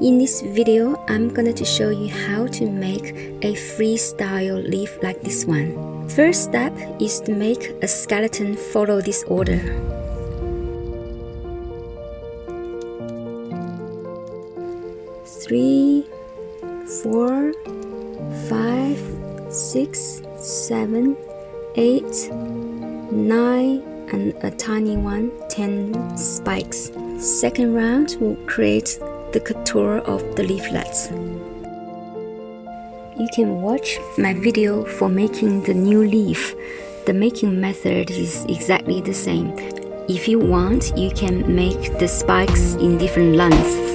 In this video, I'm going to show you how to make a freestyle leaf like this one. First step is to make a skeleton follow this order. Three, 4, 5, 6, 7, 8, 9, and a tiny one, 10 spikes. Second round will create the contour of the leaflets. You can watch my video for making the new leaf. The making method is exactly the same. If you want, you can make the spikes in different lengths.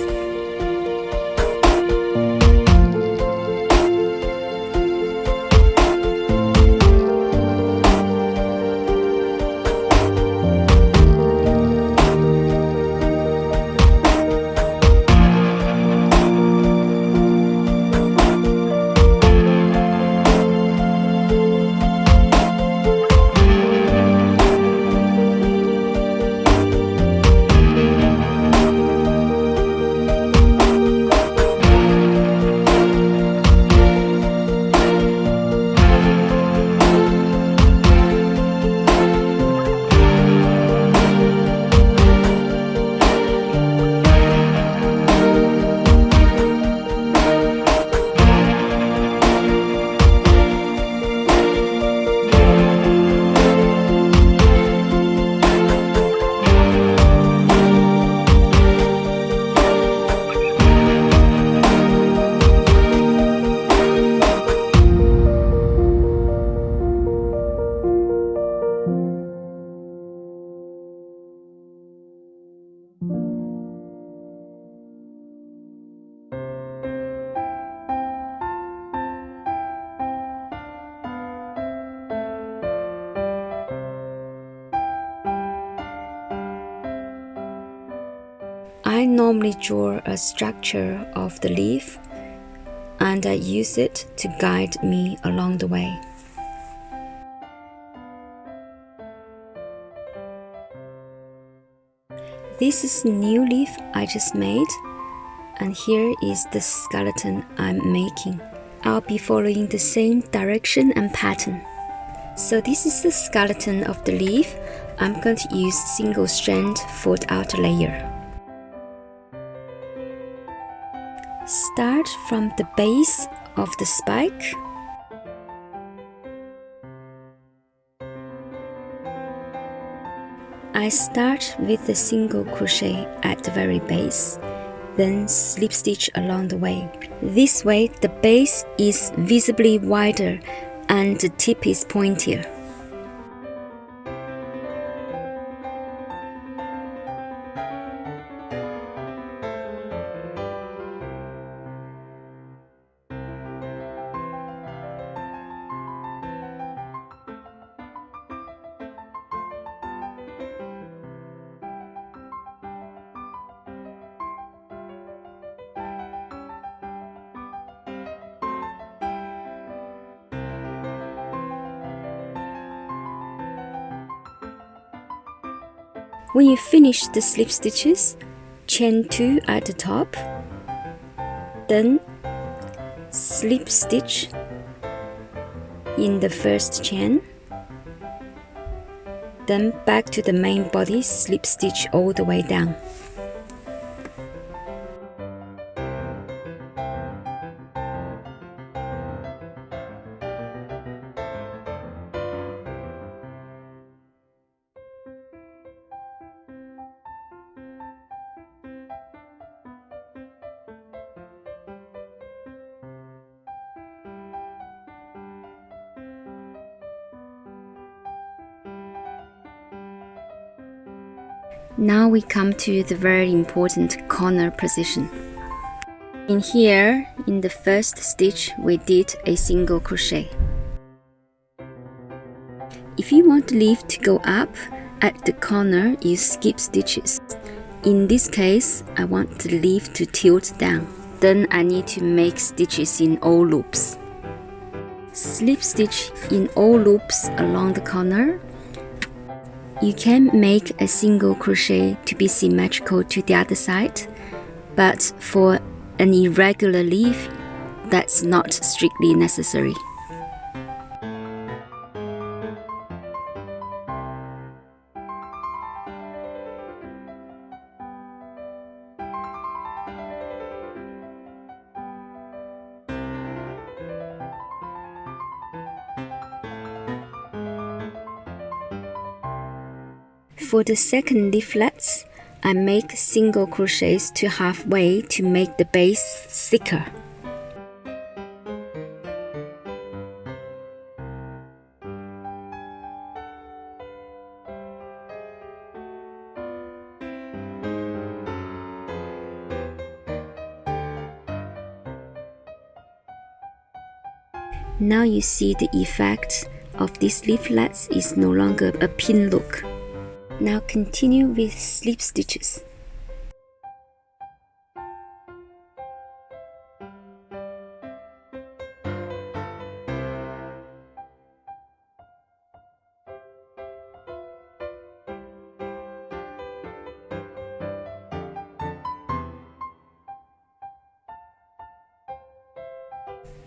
I normally draw a structure of the leaf and I use it to guide me along the way. This is a new leaf I just made, and here is the skeleton I'm making. I'll be following the same direction and pattern. So this is the skeleton of the leaf. I'm going to use single strand for the outer layer. Start from the base of the spike. I start with a single crochet at the very base, then slip stitch along the way. This way the base is visibly wider and the tip is pointier. When you finish the slip stitches, chain 2 at the top, then slip stitch in the first chain, then back to the main body, slip stitch all the way down. Now we come to the very important corner position. In here, in the first stitch, we did a single crochet. If you want the leaf to go up, at the corner you skip stitches. In this case, I want the leaf to tilt down. Then I need to make stitches in all loops. Slip stitch in all loops along the corner. You can make a single crochet to be symmetrical to the other side, but for an irregular leaf, that's not strictly necessary. For the second leaflets, I make single crochets to halfway to make the base thicker. Now you see the effect of these leaflets is no longer a pin look. Now continue with slip stitches.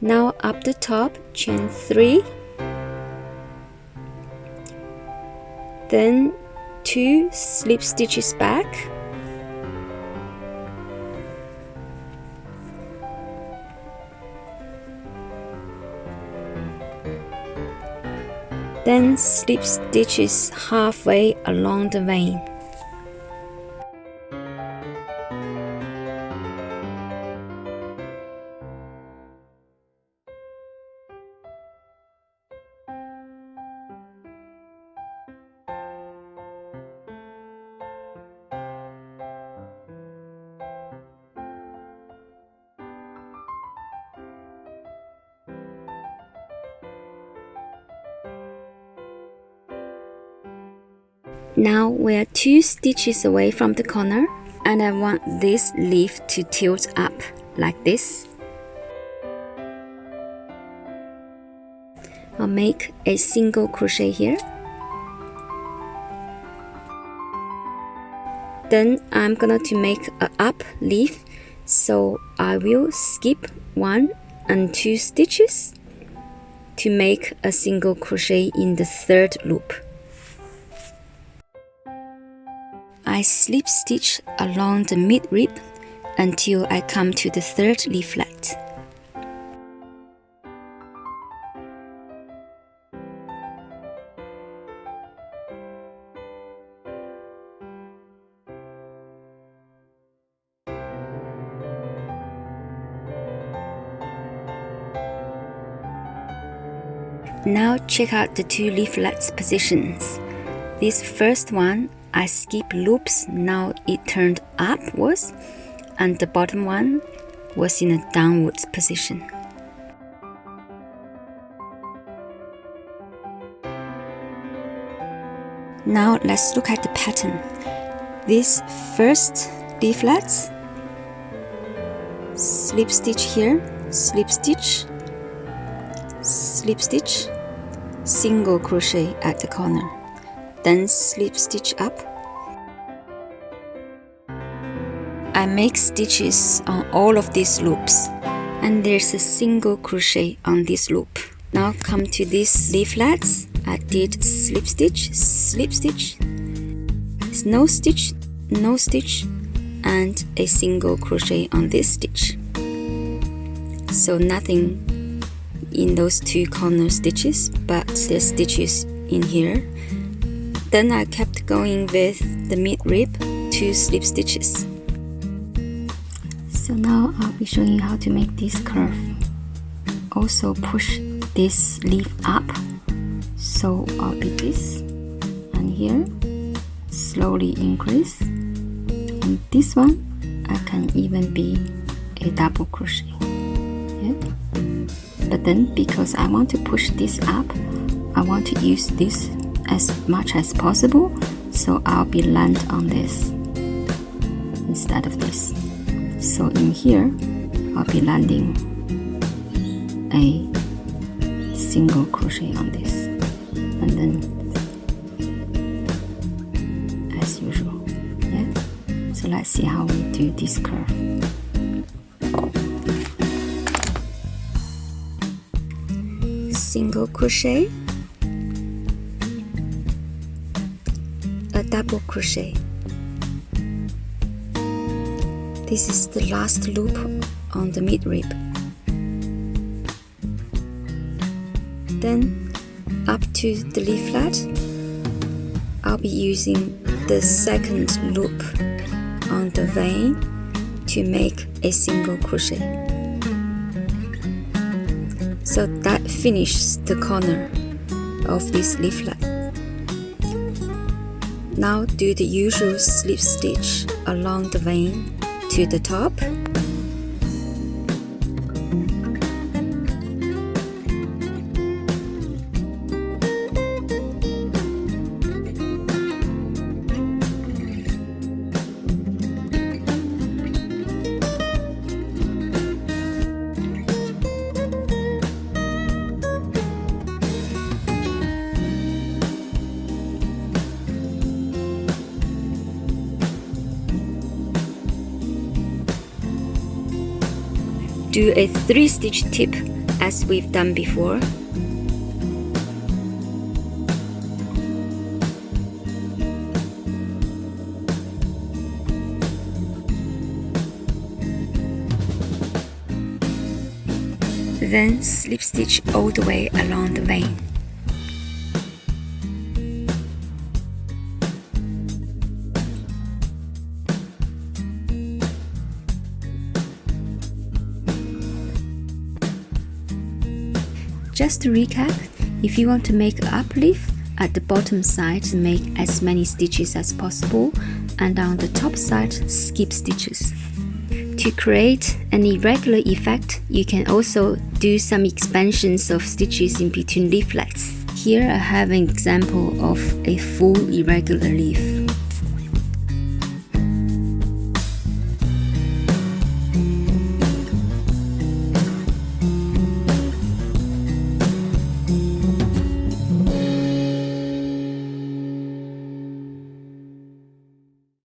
Now up the top, chain 3, then 2 slip stitches back, then slip stitches halfway along the vein. Now we are 2 stitches away from the corner, and I want this leaf to tilt up like this. I'll make a single crochet here. Then I'm going to make an up leaf, so I will skip 1 and 2 stitches to make a single crochet in the 3rd loop. I slip stitch along the mid-rib until I come to the 3rd leaflet. Now check out the 2 leaflets positions. This first one, I skip loops, now it turned upwards, and the bottom one was in a downwards position. Now let's look at the pattern. This first leaflet, slip stitch here, slip stitch, slip stitch, single crochet at the corner, then slip stitch up. I make stitches on all of these loops, and there's a single crochet on this loop. Now come to these leaflets. I did slip stitch, no stitch, no stitch, and a single crochet on this stitch. So nothing in those 2 corner stitches, but there's stitches in here. Then I kept going with the mid-rib, 2 slip stitches. So now I'll be showing you how to make this curve. Also push this leaf up, so I'll be this, and here slowly increase, and this one I can even be a double crochet. Yeah? But then because I want to push this up, I want to use this as much as possible, so I'll be land on this instead of this. So in here I'll be landing a single crochet on this, and then as usual. Yeah, so let's see how we do this curve. single crochet, a double crochet. This is the last loop on the mid-rib. Then up to the leaflet, I'll be using the second loop on the vein to make a single crochet. So that finishes the corner of this leaflet. Now do the usual slip stitch along the vein to the top. Do a 3-stitch tip as we've done before. Then slip stitch all the way along the vein. Just to recap, if you want to make an up leaf, at the bottom side make as many stitches as possible, and on the top side skip stitches. To create an irregular effect, you can also do some expansions of stitches in between leaflets. Here I have an example of a full irregular leaf.